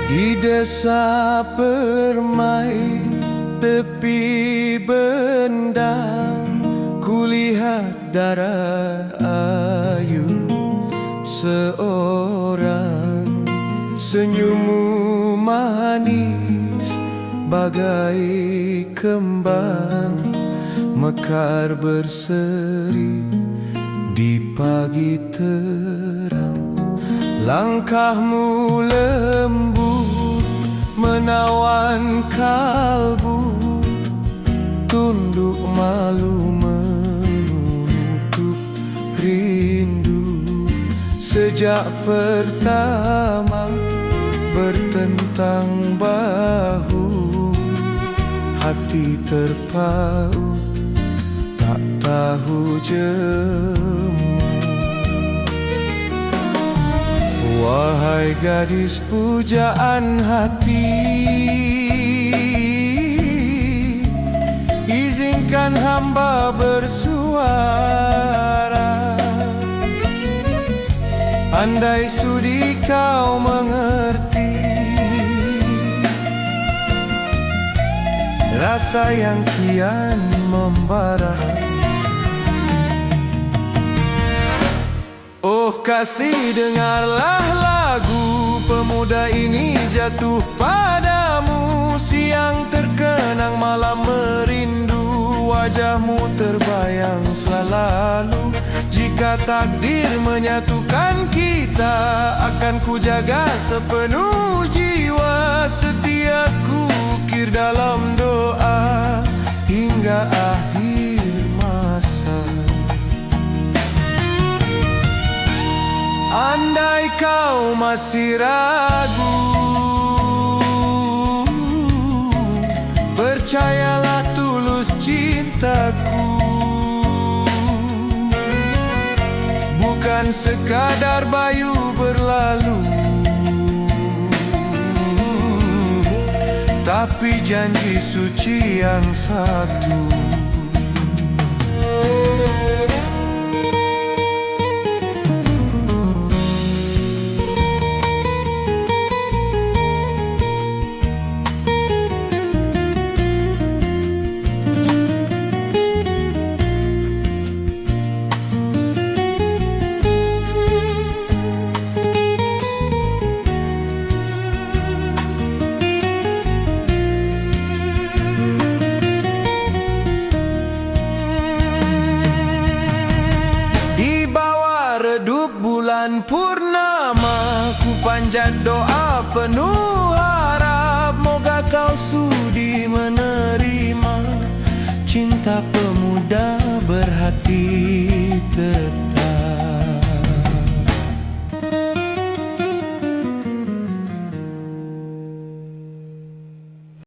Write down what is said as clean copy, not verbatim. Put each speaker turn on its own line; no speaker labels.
Di desa permai tepi bendang, kulihat darah ayu seorang. Senyummu manis bagai kembang, mekar berseri di pagi terang. Langkahmu lembut menawan kalbu, tunduk malu menutup rindu. Sejak pertama bertentang bahu, hati terpaut tak tahu jemu. Wahai gadis pujaan hati, izinkan hamba bersuara. Andai sudi kau mengerti rasa yang kian membara. Oh kasih, dengarlah lagu pemuda ini jatuh padamu. Siang terkenang, malam merindu, wajahmu terbayang selalu. Jika takdir menyatukan kita, akan ku jaga sepenuh jiwa. Setia ku ukir dalam doa hingga akhir masa. Andai kau masih ragu, percayalah tulus cintaku. Bukan sekadar bayu berlalu, tapi janji suci yang satu. Redup bulan purnama, ku panjat doa penuh harap. Moga kau sudi menerima cinta pemuda berhati.